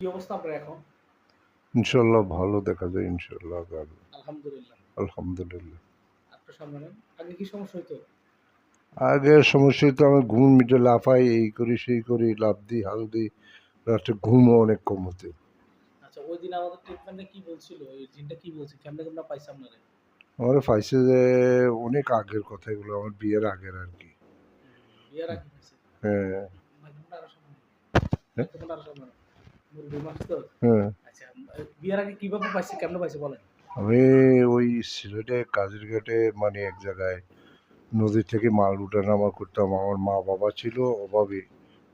কি অবস্থা আপনার এখন? ইনশাল্লাহ ভালো দেখা যায় ইনশাল্লাহ ভালো। আলহামদুলিল্লাহ। আলহামদুলিল্লাহ। আপনার সামনে আগে কি সমস্যা হইতো? আগের সমস্যা তো আমি ঘুম মিটে লাফাই এই করি সেই করি লাফ দিই হাল দিই রাত্রে ঘুমও অনেক কম হতো। আচ্ছা ওই দিন আমাদের ট্রিটমেন্টে কি বলছিল? ওই জিনটা কি বলছে? কেমনে কেমনে পাইছে আপনারে? আমার পাইছে যে অনেক আগের কথা এগুলো আমার বিয়ের আগের আর কি। বিয়ার আগে পাইছে। হ্যাঁ। মাইক্রোফোনটা আরো সামনে। হ্যাঁ, মাইক্রোফোনটা আরো সামনে। মুরগি মাছ তো? হ্যাঁ। আচ্ছা বিয়ার আগে কিভাবে পাইছে? কেমনে পাইছে বলেন? আমি ওই সিলেটে কাজের ঘাটে মানে এক জায়গায় নদী থেকে মাল উঠানামা করতাম। আমার মা বাবা ছিল অভাবী,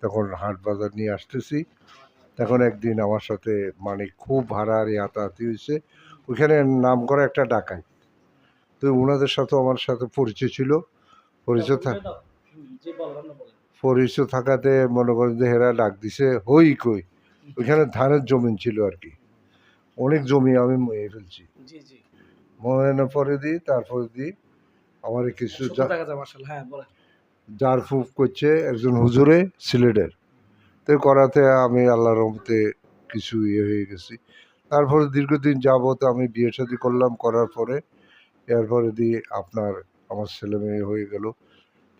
তখন হাট বাজার নিয়ে আসতেছি। তখন একদিন আমার সাথে মানে খুব হারাহারি হাতাহাতি হয়েছে। ওইখানে নাম করা একটা ডাকাই, তো ওনাদের সাথে আমার সাথে পরিচয় ছিল। দাও পরিচয় উঠে দাও। জি বলেন না বলেন। পরিচয় থাকাতে মনে করেন যে হেরা ডাক দিছে হই কই। ওইখানে ধানের জমিন ছিল আর কি, অনেক জমি আমি ময়ে ফেলছি। জি, জি। ময়ানোর পরে দিই তারপরে দিই আমার কিছু সুন্দর দেখা যায় মাশাআল্লাহ। হ্যাঁ বলেন। জার ফুফ করছে একজন হুজুরে সিলেটের, তো করাতে আমি আল্লাহর রহমতে কিছু ইয়ে হয়ে গেছি। তারপরে দীর্ঘদিন যাবত আমি বিয়ে শাদী করলাম, করার পরে এরপরে দিয়ে আপনার আমার ছেলে মেয়ে হয়ে গেল।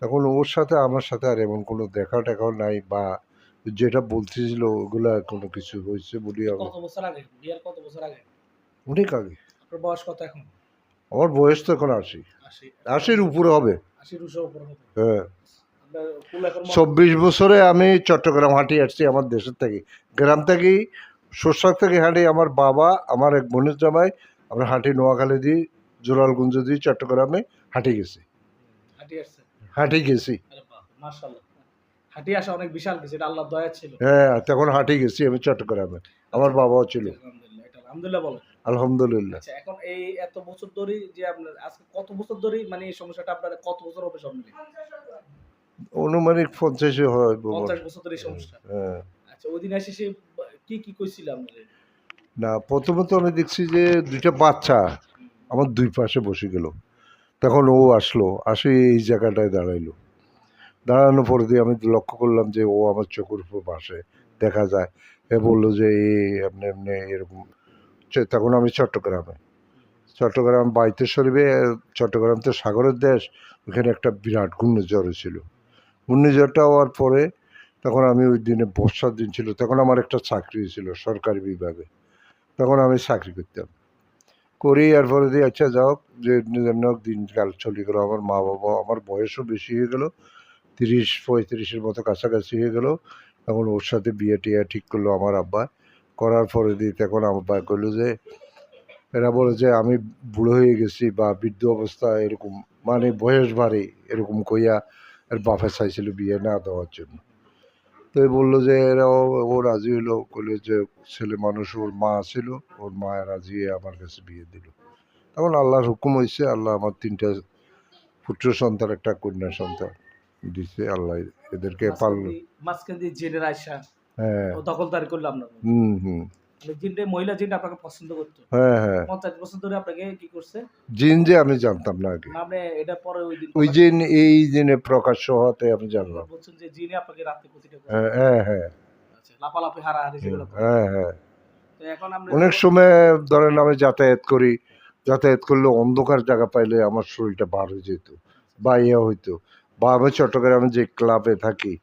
তখন ওর সাথে আমার সাথে আর এমন কোনো দেখা টেকাও নাই, বা যেটা বলতেছিল ওগুলা কোনো কিছু হয়েছে বলি এটা আমি। কত বছর আগে? বিয়ার কত বছর আগে? অনেক আগে। আপনার বয়স কত এখন? আমার বয়স তো এখন ৮০। ৮০। ৮০-র উপরে হবে। ৮০ এর উপর হবে। হ্যাঁ। আপনার ফুল এখন ২৪ বছরে আমি চট্টগ্রাম হাঁটি আসছি আমার দেশের থেকে, গ্রাম থেকেই, সরষার থেকে হাঁটি। আমার বাবা আমার এক বোনের জামাই আমরা হাঁটি নোয়াখালী দিয়ে জোলালগঞ্জ দিয়ে চট্টগ্রামে হাঁটি গেছি। হাঁটি আসছে। হাঁটি গেছি। আরে বাহ! মাশাআল্লাহ। হাঁটি আসা অনেক বিশাল কিছু। এটা আল্লাহর দয়া ছিল। হ্যাঁ, তখন হাঁটি গেছি আমি চট্টগ্রামে। আমার আচ্ছা, বাবাও ছিল। জি আলহামদুলিল্লাহ। এটা আলহামদুলিল্লাহ বলেন। আলহামদুলিল্লাহ। আচ্ছা এখন এই এত বছর ধরেই যে আপনার আজকে কত বছর ধরেই মানে এই সমস্যাটা আপনার কত বছর হবে সব মিলে? অনুমানিক ৫০ হয় বাবার। ৫০ বছর ধরে এই সমস্যা। হ্যাঁ। আচ্ছা ওই দিন এসে সে কি কইছিল আপনারে? না, প্রথমত আমি দেখছি যে ২ টা বাচ্চা হুম, আমার ২ পাশে বসে গেল। তখন ও আসলো, আসে এই জায়গাটায় দাঁড়াইলো। দাঁড়ানোর পরে দিয়ে আমি লক্ষ্য করলাম যে ও আমার চোখের উপর ভাসে, দেখা যায়। এ বলল যে এমনি এমনি এরকম। তখন আমি চট্টগ্রামে, চট্টগ্রাম বাইতেশ্বরীবে, চট্টগ্রাম তো সাগরের দেশ, ওখানে একটা বিরাট ঘূর্ণিঝড় হয়েছিল। ঘূর্ণিঝড়টা হওয়ার পরে তখন আমি ওই দিনে বর্ষার দিন ছিল, তখন আমার একটা চাকরি ছিল সরকারি বিভাগে, তখন আমি চাকরি করতাম। করি এরপরে দিয়ে আচ্ছা যাও যে যেমন হোক দিনকাল চলে গেলো। আমার মা বাবা, আমার বয়সও বেশি হয়ে গেল, ৩০-৩৫-এর মতো কাছাকাছি হয়ে গেল। তখন ওর সাথে বিয়ে টিয়ে ঠিক করলো আমার আব্বা। করার পরে দিয়ে তখন আব্বা কইলো যে, এরা বলে যে আমি বুড়ো হয়ে গেছি বা বৃদ্ধ অবস্থা এরকম, মানে বয়স ভারী এরকম কইয়া এর বাপে চাইছিল বিয়ে না দেওয়ার জন্য। তো এ বললো যে এরা ও রাজি হইলো, কইলো যে ছেলে মানুষ, ওর মা ছিল, ওর মা রাজি হয়ে আমার কাছে বিয়ে দিল। তখন আল্লাহর হুকুম হয়েছে, আল্লাহ আমার ৩টা পুত্র সন্তান একটা কন্যা সন্তান দিছে আল্লাহ, এদেরকে পাললো। মাঝখান দিয়ে জেনের আইসা হ্যাঁ। ও দখলদারি করলো আপনার মধ্যে। হুম, হুম। মানে জিনটা মহিলা জিনটা আপনাকে পছন্দ করতো। হ্যাঁ, হ্যাঁ। ৫০ বছর ধরে আপনাকে কি করছে? জিন যে আমি জানতাম না আগে। না আপনি এটা পরে ওই দিন ওই প্রকাশ জিন এই জিনে প্রকাশ্য হওয়াতে আমি আপনি জানলাম। বলছেন যে জিনে আপনাকে রাতে প্রতিটা করে। হ্যাঁ, হ্যাঁ, হ্যাঁ। আচ্ছা লাফালাফি হারাহারি হুম, যেগুলো করে। হ্যাঁ, হ্যাঁ। তো এখন আমরা অনেক যখন সময় ধরেন আমি যাতায়াত করি, যাতায়াত করলে অন্ধকার জায়গা পাইলে আমার শরীরটা বার হয়ে যেত বা ইয়ে হইতো। বা আমি চট্টগ্রামে যে ক্লাবে থাকি,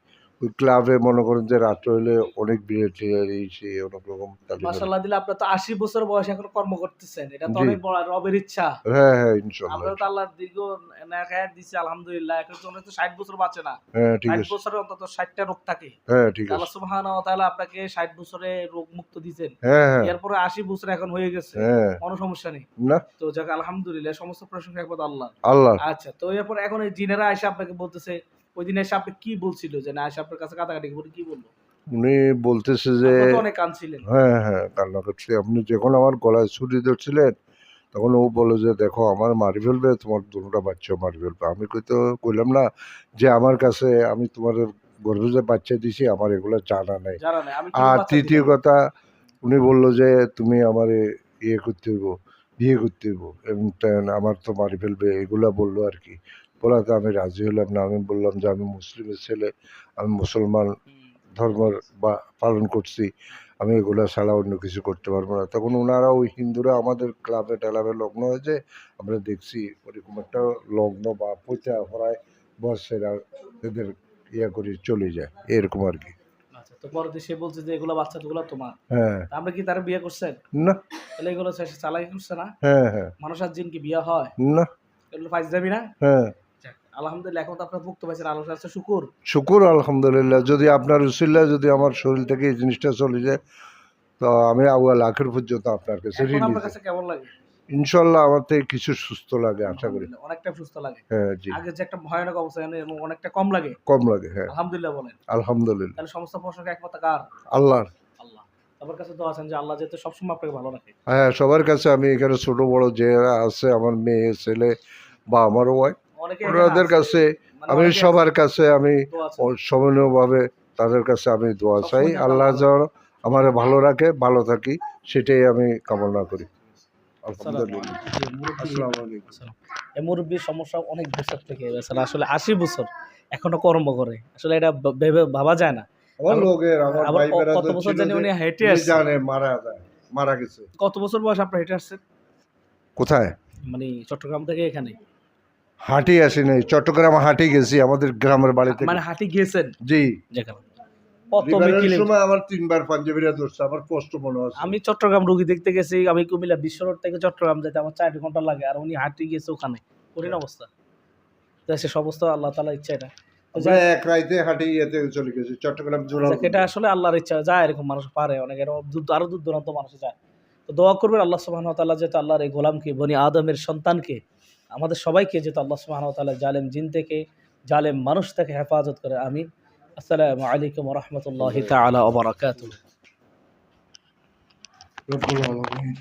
ওই ক্লাবে মনে করেন যে রাত্রে হইলে অনেক বিয়ে টিয়ে এই সেই অনেক রকম তালিবালি। মাশাআল্লাহ দিলে আপনার তো ৮০ বছর বয়সে এখন কর্ম করতেছেন। এটা তো জি। অনেক বড় রবের ইচ্ছা। হ্যাঁ, হ্যাঁ, ইনশাল্লাহ, আমরা তো ইনশাল্লাহ। আল্লাহর দীর্ঘ নেক দিছে আলহামদুলিল্লাহ। এখন তো অনেক তো ৬০ বছর বাঁচে না। হ্যাঁ, ঠিক ৬০ আছে। বছরে অন্তত ৬০ টা রোগ থাকে। হ্যাঁ, ঠিক আল্লাহ আছে। সুবহানাহু ওয়া তাআলা আপনাকে ৬০ বছরে রোগ মুক্ত দিয়েছেন। হ্যাঁ, হ্যাঁ, এরপরে ৮০ বছর এখন হয়ে গেছে। হ্যাঁ। কোনো সমস্যা নেই। না, তো যাক আলহামদুলিল্লাহ সমস্ত প্রশংসা একমাত্র আল্লাহর। আল্লাহর। আচ্ছা তো এরপর এখন এই জিনেরা এসে আপনাকে বলতেছে, ওইদিন এসে আপনি কি বলছিল যে না এসে আপনার কাছে কাটাকাটি করে কি বলল? উনি বলতেছে যে, আপনারা তো অনেক কাঁদছিলেন। হ্যাঁ, হ্যাঁ, কান্না করছি। আপনি যখন আমার গলায় ছুরি ধরছিলেন, তখন ও বলে যে, "দেখো আমার মারি ফেলবে, তোমার ২ টা বাচ্চাও মারি ফেলবে।" আমি কইলাম না যে, "আমার কাছে আমি তোমার গর্ভে যে বাচ্চা দিছি আমার এগুলো জানা নাই।" জানা নাই আমি কিভাবে আর বাচ্চা ৩য় দিলাম? কথা, উনি বলল যে, "তুমি আমারে ইয়ে করতে হইব, বিয়ে করতে হইব। এবং আমার তো মারি ফেলবে।" এগুলা বলল আরকি। বলাতে আমি রাজি হলাম না। আমি বললাম যে, "আমি মুসলিমের ছেলে, আমি মুসলমান হুম, ধর্ম বা পালন করছি। আমি এগুলো ছাড়া অন্য কিছু করতে পারবো না। তখন ওনারা ওই হিন্দুরা আমাদের ক্লাবে টেলাবে লগ্ন হয়েছে, আমরা দেখছি ওরকম একটা লগ্ন বা পৈতা হরায় বর্ষেরা এদের ইয়ে করে চলে যায়, এরকম আর কি। আচ্ছা, তো পরে সে বলছে যে এগুলো বাচ্চাগুলো তোমার, হ্যাঁ, তা আমরা কি তারা বিয়ে করছেন? না, তাহলে এগুলো সে চালাকি করছে না? হ্যাঁ, হ্যাঁ, মানুষ আর জিন কি বিয়ে হয়? না, এগুলো ফাইজলামি না? হ্যাঁ। যাক, আলহামদুলিল্লাহ এখন তো আপনার মুক্ত পাইছেন, আল্লাহর কাছে শুকুর। শুকুর আলহামদুলিল্লাহ, যদি আপনার উসিল্লায় যদি আমার শরীর থেকে এই জিনিসটা চলে যায়, তো আমি আউয়াল আখের পর্যন্ত আপনার কাছে এখন ঋণী। আপনার কাছে কেমন লাগে? ইনশাল্লাহ আমার থেকে কিছু সুস্থ লাগে আশা করি। আলহামদুলিল্লাহ, অনেকটা সুস্থ লাগে। হ্যাঁ, জি, আগে যে একটা ভয়ানক অবস্থা এবং অনেকটা কম লাগে। কম লাগে, হ্যাঁ, আলহামদুলিল্লাহ বলেন। আলহামদুলিল্লাহ। তাহলে সমস্ত প্রশংসা একমাত্র কার? আল্লাহর। আল্লাহ। আপনার কাছে দোয়া আছেন যে আল্লাহ যাতে সবসময় আপনাকে ভালো রাখে। হ্যাঁ, সবার কাছে আমি এখানে ছোট বড় যারা আছে, আমার মেয়ে ছেলে বা আমার ওয়াইফ, অনেকে এখানে ওনাদের আছে, কাছে মানে আমি অনেকে সবার কাছে আমি দোয়া আছে। সমন্বয়ভাবে তাদের কাছে আমি দোয়া চাই, সবসময় যাতে আল্লাহ আল্লাহ যেন আমার ভালো রাখে, ভালো থাকি, সেটাই আমি কামনা করি। আলহামদুলিল্লাহ। জি, মুরব্বি- আসসালামু আলাইকুম। এই মুরব্বির সমস্যা অনেক বছর থেকে আসলে 80 বছর এখনো কর্ম করে, আসলে এটা ভেবে ভাবা যায় না। আমার লোকের, আমার আবার ভাই বেড়াদের কত বছর ছিল জানি যে উনি হেঁটে উনি আসছে। জানে মারা গেছে। কত বছর বয়স আপনার হেঁটে আসছেন? কোথায়? মানে চট্টগ্রাম থেকে এখানে? হাঁটি আসি নাই, চট্টগ্রাম হাঁটি গেছি আমাদের গ্রামের বাড়ি থেকে। মানে হাঁটি গিয়েছেন? জি, যেখানে কত রিভারের কিলোমিটার? সময় আমার 3 বার পাঞ্জাবিরা ধরছে, আমার কষ্ট মনে আছে। আমি চট্টগ্রাম রুগী দেখতে গেছি, আমি কুমিল্লা বিশ্ব রোড থেকে চট্টগ্রাম যেতে আমার 4 ঘন্টা লাগে, আর উনি হাঁটি গেছে ওখানে, কঠিন অবস্থা। তো সে অবস্থা আল্লাহ তাআলা ইচ্ছা এটা। তো আমরা এক রাইতে হাঁটি ইয়েতে চলে গেছি চট্টগ্রাম জোড়া। এটা আসলে আল্লাহর ইচ্ছা, যায় এরকম মানুষ পারে, অনেক আরো দূর দূরান্ত মানুষ যায়। তো দোয়া করবেন আল্লাহ সুবহানাহু ওয়া তাআলা যেহেতু আল্লাহর এই গোলামকে, বনি আদমের সন্তানকে, আমাদের সবাইকে যেহেতু আল্লাহ সুবহানাহু ওয়া তাআলা জালেম জিন থেকে, জালেম মানুষ থেকে হেফাজত করে। আমিন। আসসালামু আলাইকুম ওয়া রাহমাতুল্লাহি তাআলা ওয়া বারাকাতুহু। রব্বুল আলামিন।